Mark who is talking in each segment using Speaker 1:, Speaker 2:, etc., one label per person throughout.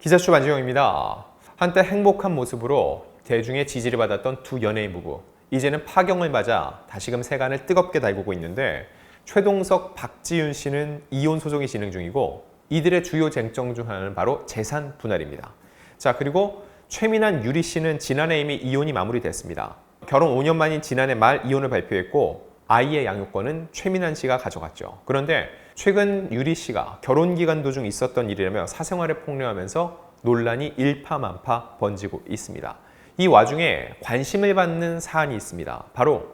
Speaker 1: 기자수 안지영입니다. 한때 행복한 모습으로 대중의 지지를 받았던 두 연예인 부부. 이제는 파경을 맞아 다시금 세간을 뜨겁게 달구고 있는데 최동석, 박지윤 씨는 이혼 소송이 진행 중이고 이들의 주요 쟁점 중 하나는 바로 재산 분할입니다. 자, 그리고 최민한, 유리 씨는 지난해 이미 이혼이 마무리됐습니다. 결혼 5년 만인 지난해 말 이혼을 발표했고 아이의 양육권은 최민한 씨가 가져갔죠. 그런데 최근 유리 씨가 결혼 기간 도중 있었던 일이라며 사생활을 폭로하면서 논란이 일파만파 번지고 있습니다. 이 와중에 관심을 받는 사안이 있습니다. 바로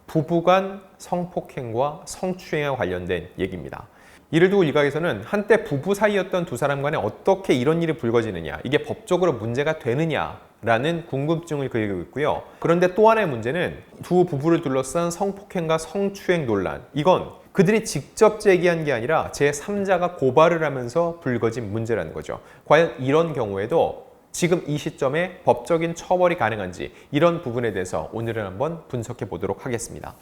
Speaker 1: 부부간 성폭행과 성추행과 관련된 얘기입니다. 이를 두고 일각에서는 한때 부부 사이였던 두 사람 간에 어떻게 이런 일이 불거지느냐, 이게 법적으로 문제가 되느냐라는 궁금증을 그리고 있고요. 그런데 또 하나의 문제는 두 부부를 둘러싼 성폭행과 성추행 논란, 이건 그들이 직접 제기한 게 아니라 제3자가 고발을 하면서 불거진 문제라는 거죠. 과연 이런 경우에도 지금 이 시점에 법적인 처벌이 가능한지, 이런 부분에 대해서 오늘은 한번 분석해 보도록 하겠습니다.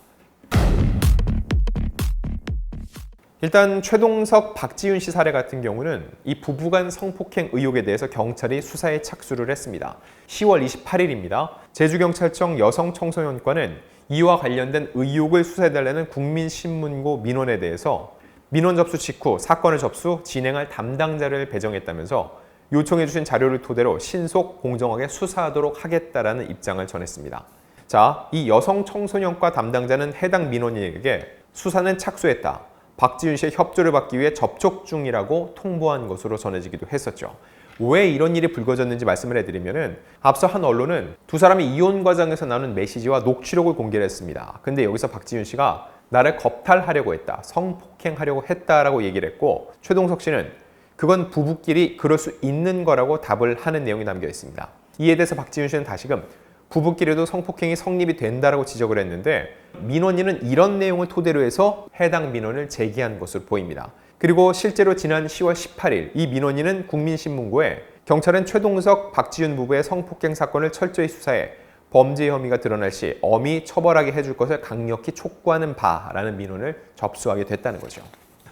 Speaker 1: 일단 최동석, 박지윤 씨 사례 같은 경우는 이 부부간 성폭행 의혹에 대해서 경찰이 수사에 착수를 했습니다. 10월 28일입니다. 제주경찰청 여성청소년과는 이와 관련된 의혹을 수사해달라는 국민신문고 민원에 대해서 민원 접수 직후 사건을 접수, 진행할 담당자를 배정했다면서 요청해주신 자료를 토대로 신속 공정하게 수사하도록 하겠다라는 입장을 전했습니다. 자, 이 여성청소년과 담당자는 해당 민원인에게 수사는 착수했다, 박지윤 씨의 협조를 받기 위해 접촉 중이라고 통보한 것으로 전해지기도 했었죠. 왜 이런 일이 불거졌는지 말씀을 해드리면은 앞서 한 언론은 두 사람이 이혼 과정에서 나눈 메시지와 녹취록을 공개를 했습니다. 근데 여기서 박지윤 씨가 나를 겁탈하려고 했다, 성폭행하려고 했다라고 얘기를 했고, 최동석 씨는 그건 부부끼리 그럴 수 있는 거라고 답을 하는 내용이 담겨 있습니다. 이에 대해서 박지윤 씨는 다시금 부부끼리도 성폭행이 성립이 된다라고 지적을 했는데 민원인은 이런 내용을 토대로 해서 해당 민원을 제기한 것으로 보입니다. 그리고 실제로 지난 10월 18일 이 민원인은 국민신문고에 경찰은 최동석, 박지윤 부부의 성폭행 사건을 철저히 수사해 범죄 혐의가 드러날 시 엄히 처벌하게 해줄 것을 강력히 촉구하는 바라는 민원을 접수하게 됐다는 거죠.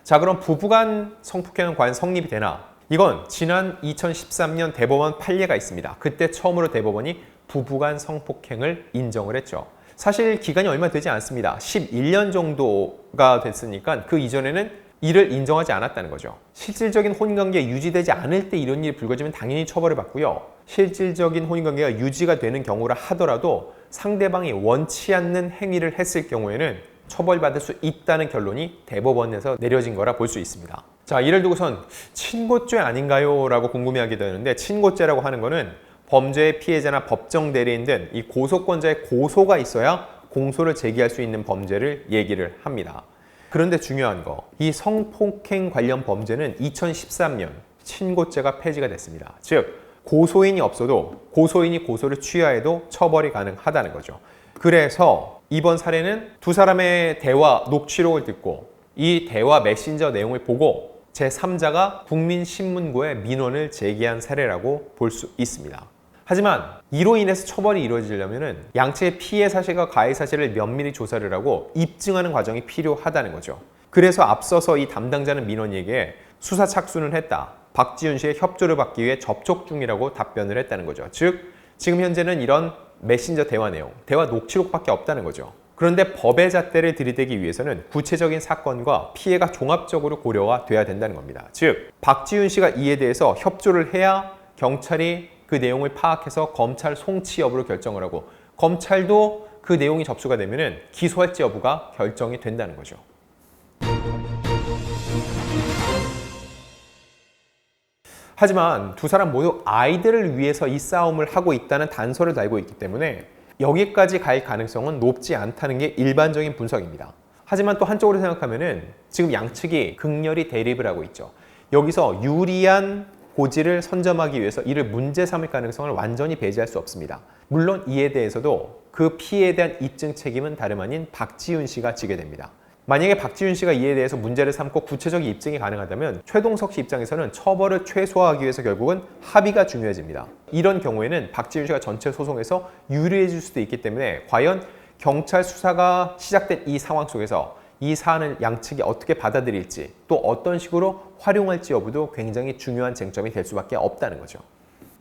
Speaker 1: 자, 그럼 부부간 성폭행은 과연 성립이 되나? 이건 지난 2013년 대법원 판례가 있습니다. 그때 처음으로 대법원이 부부간 성폭행을 인정을 했죠. 사실 기간이 얼마 되지 않습니다. 11년 정도가 됐으니까 그 이전에는 이를 인정하지 않았다는 거죠. 실질적인 혼인관계가 유지되지 않을 때 이런 일이 불거지면 당연히 처벌을 받고요. 실질적인 혼인관계가 유지가 되는 경우라 하더라도 상대방이 원치 않는 행위를 했을 경우에는 처벌받을 수 있다는 결론이 대법원에서 내려진 거라 볼 수 있습니다. 자, 이를 두고선 친고죄 아닌가요? 라고 궁금해하게 되는데, 친고죄라고 하는 거는 범죄의 피해자나 법정 대리인 등 이 고소권자의 고소가 있어야 공소를 제기할 수 있는 범죄를 얘기를 합니다. 그런데 중요한 거, 이 성폭행 관련 범죄는 2013년 친고죄가 폐지가 됐습니다. 즉, 고소인이 없어도 고소인이 고소를 취하해도 처벌이 가능하다는 거죠. 그래서 이번 사례는 두 사람의 대화 녹취록을 듣고 이 대화 메신저 내용을 보고 제3자가 국민신문고에 민원을 제기한 사례라고 볼 수 있습니다. 하지만 이로 인해서 처벌이 이루어지려면 양측의 피해 사실과 가해 사실을 면밀히 조사를 하고 입증하는 과정이 필요하다는 거죠. 그래서 앞서서 이 담당자는 민원인에게 수사 착수는 했다, 박지윤 씨의 협조를 받기 위해 접촉 중이라고 답변을 했다는 거죠. 즉, 지금 현재는 이런 메신저 대화 내용, 대화 녹취록밖에 없다는 거죠. 그런데 법의 잣대를 들이대기 위해서는 구체적인 사건과 피해가 종합적으로 고려가 돼야 된다는 겁니다. 즉, 박지윤 씨가 이에 대해서 협조를 해야 경찰이 그 내용을 파악해서 검찰 송치 여부를 결정을 하고, 검찰도 그 내용이 접수가 되면 기소할지 여부가 결정이 된다는 거죠. 하지만 두 사람 모두 아이들을 위해서 이 싸움을 하고 있다는 단서를 달고 있기 때문에 여기까지 갈 가능성은 높지 않다는 게 일반적인 분석입니다. 하지만 또 한쪽으로 생각하면은 지금 양측이 극렬히 대립을 하고 있죠. 여기서 유리한 고지를 선점하기 위해서 이를 문제 삼을 가능성을 완전히 배제할 수 없습니다. 물론 이에 대해서도 그 피해에 대한 입증 책임은 다름 아닌 박지윤 씨가 지게 됩니다. 만약에 박지윤 씨가 이에 대해서 문제를 삼고 구체적인 입증이 가능하다면 최동석 씨 입장에서는 처벌을 최소화하기 위해서 결국은 합의가 중요해집니다. 이런 경우에는 박지윤 씨가 전체 소송에서 유리해질 수도 있기 때문에 과연 경찰 수사가 시작된 이 상황 속에서 이 사안을 양측이 어떻게 받아들일지 또 어떤 식으로 활용할지 여부도 굉장히 중요한 쟁점이 될 수밖에 없다는 거죠.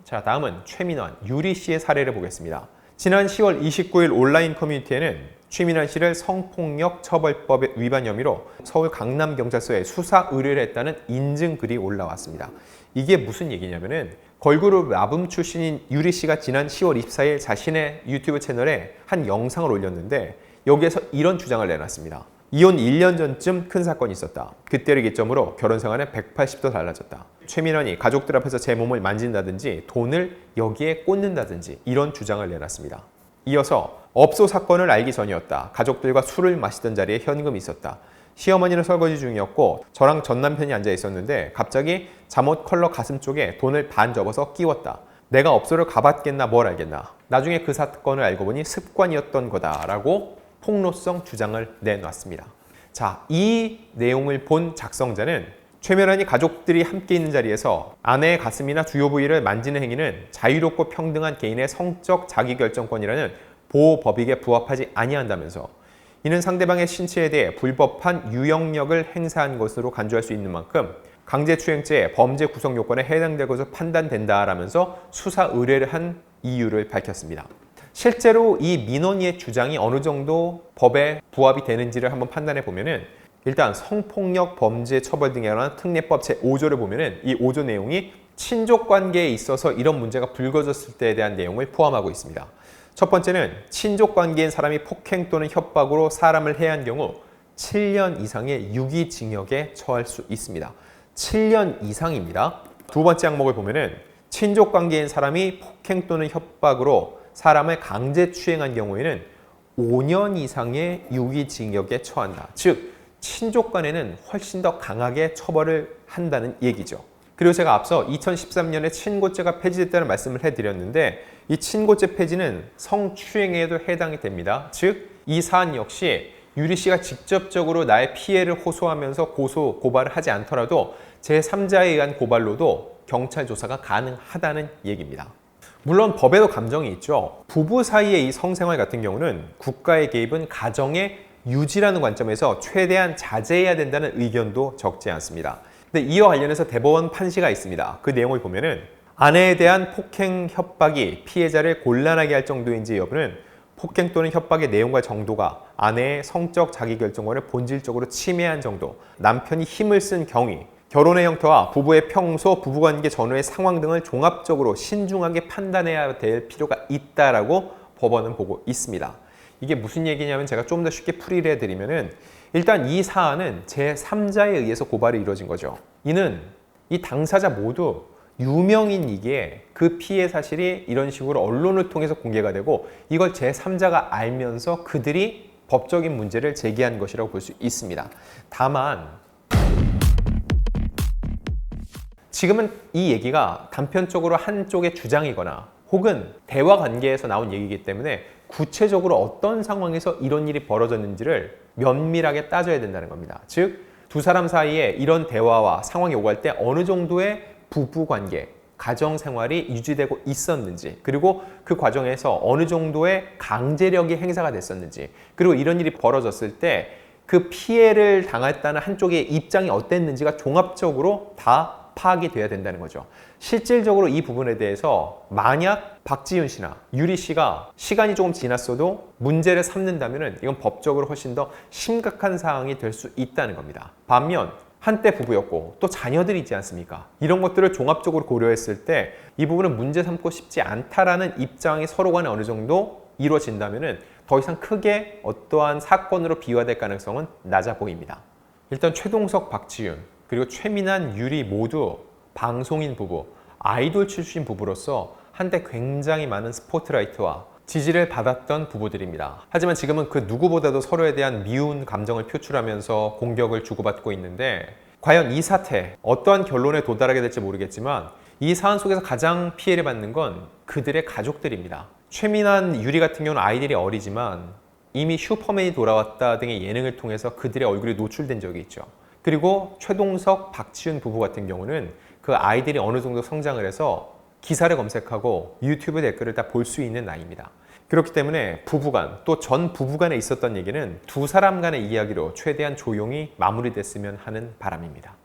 Speaker 1: 자, 다음은 최민환, 유리 씨의 사례를 보겠습니다. 지난 10월 29일 온라인 커뮤니티에는 최민환 씨를 성폭력 처벌법 위반 혐의로 서울 강남경찰서에 수사 의뢰를 했다는 인증글이 올라왔습니다. 이게 무슨 얘기냐면은 걸그룹 라붐 출신인 유리 씨가 지난 10월 24일 자신의 유튜브 채널에 한 영상을 올렸는데 여기에서 이런 주장을 내놨습니다. 이혼 1년 전쯤 큰 사건이 있었다. 그때를 기점으로 결혼 생활은 180도 달라졌다. 최민환이 가족들 앞에서 제 몸을 만진다든지 돈을 여기에 꽂는다든지 이런 주장을 내놨습니다. 이어서 업소 사건을 알기 전이었다. 가족들과 술을 마시던 자리에 현금이 있었다. 시어머니는 설거지 중이었고 저랑 전 남편이 앉아 있었는데 갑자기 잠옷 컬러 가슴 쪽에 돈을 반 접어서 끼웠다. 내가 업소를 가봤겠나 뭘 알겠나. 나중에 그 사건을 알고 보니 습관이었던 거다라고 폭로성 주장을 내놨습니다. 자, 이 내용을 본 작성자는 최민환이 가족들이 함께 있는 자리에서 아내의 가슴이나 주요 부위를 만지는 행위는 자유롭고 평등한 개인의 성적 자기결정권이라는 보호법익에 부합하지 아니한다면서 이는 상대방의 신체에 대해 불법한 유영력을 행사한 것으로 간주할 수 있는 만큼 강제추행죄 범죄 구성 요건에 해당될 것으로 판단된다라면서 수사 의뢰를 한 이유를 밝혔습니다. 실제로 이 민원인의 주장이 어느 정도 법에 부합이 되는지를 한번 판단해 보면은 일단 성폭력 범죄 처벌 등에 관한 특례법 제5조를 보면은 이 5조 내용이 친족 관계에 있어서 이런 문제가 불거졌을 때에 대한 내용을 포함하고 있습니다. 첫 번째는 친족 관계인 사람이 폭행 또는 협박으로 사람을 해한 경우 7년 이상의 유기징역에 처할 수 있습니다. 7년 이상입니다. 두 번째 항목을 보면은 친족 관계인 사람이 폭행 또는 협박으로 사람을 강제 추행한 경우에는 5년 이상의 유기징역에 처한다. 즉, 친족 간에는 훨씬 더 강하게 처벌을 한다는 얘기죠. 그리고 제가 앞서 2013년에 친고죄가 폐지됐다는 말씀을 해드렸는데 이 친고죄 폐지는 성추행에도 해당이 됩니다. 즉, 이 사안 역시 유리 씨가 직접적으로 나의 피해를 호소하면서 고발을 하지 않더라도 제3자에 의한 고발로도 경찰 조사가 가능하다는 얘기입니다. 물론 법에도 감정이 있죠. 부부 사이의 이 성생활 같은 경우는 국가의 개입은 가정의 유지라는 관점에서 최대한 자제해야 된다는 의견도 적지 않습니다. 근데 이와 관련해서 대법원 판시가 있습니다. 그 내용을 보면은 아내에 대한 폭행, 협박이 피해자를 곤란하게 할 정도인지 여부는 폭행 또는 협박의 내용과 정도가 아내의 성적 자기결정권을 본질적으로 침해한 정도, 남편이 힘을 쓴 경위, 결혼의 형태와 부부의 평소, 부부관계 전후의 상황 등을 종합적으로 신중하게 판단해야 될 필요가 있다라고 법원은 보고 있습니다. 이게 무슨 얘기냐면 제가 좀 더 쉽게 풀이를 해드리면은 일단 이 사안은 제3자에 의해서 고발이 이루어진 거죠. 이는 이 당사자 모두 유명인이기에 그 피해 사실이 이런 식으로 언론을 통해서 공개가 되고 이걸 제3자가 알면서 그들이 법적인 문제를 제기한 것이라고 볼 수 있습니다. 다만 지금은 이 얘기가 단편적으로 한쪽의 주장이거나 혹은 대화 관계에서 나온 얘기이기 때문에 구체적으로 어떤 상황에서 이런 일이 벌어졌는지를 면밀하게 따져야 된다는 겁니다. 즉, 두 사람 사이에 이런 대화와 상황이 오갈 때 어느 정도의 부부관계, 가정생활이 유지되고 있었는지, 그리고 그 과정에서 어느 정도의 강제력이 행사가 됐었는지, 그리고 이런 일이 벌어졌을 때 그 피해를 당했다는 한쪽의 입장이 어땠는지가 종합적으로 다 파악이 돼야 된다는 거죠. 실질적으로 이 부분에 대해서 만약 박지윤 씨나 유리 씨가 시간이 조금 지났어도 문제를 삼는다면 이건 법적으로 훨씬 더 심각한 사항이 될 수 있다는 겁니다. 반면 한때 부부였고 또 자녀들이 있지 않습니까? 이런 것들을 종합적으로 고려했을 때 이 부분은 문제 삼고 싶지 않다라는 입장이 서로 간에 어느 정도 이루어진다면 더 이상 크게 어떠한 사건으로 비화될 가능성은 낮아 보입니다. 일단 최동석, 박지윤 그리고 최민환, 유리 모두 방송인 부부, 아이돌 출신 부부로서 한때 굉장히 많은 스포트라이트와 지지를 받았던 부부들입니다. 하지만 지금은 그 누구보다도 서로에 대한 미운 감정을 표출하면서 공격을 주고받고 있는데 과연 이 사태, 어떠한 결론에 도달하게 될지 모르겠지만 이 사안 속에서 가장 피해를 받는 건 그들의 가족들입니다. 최민환, 유리 같은 경우는 아이들이 어리지만 이미 슈퍼맨이 돌아왔다 등의 예능을 통해서 그들의 얼굴이 노출된 적이 있죠. 그리고 최동석, 박지윤 부부 같은 경우는 그 아이들이 어느 정도 성장을 해서 기사를 검색하고 유튜브 댓글을 다 볼 수 있는 나이입니다. 그렇기 때문에 부부간 또 전 부부간에 있었던 얘기는 두 사람 간의 이야기로 최대한 조용히 마무리됐으면 하는 바람입니다.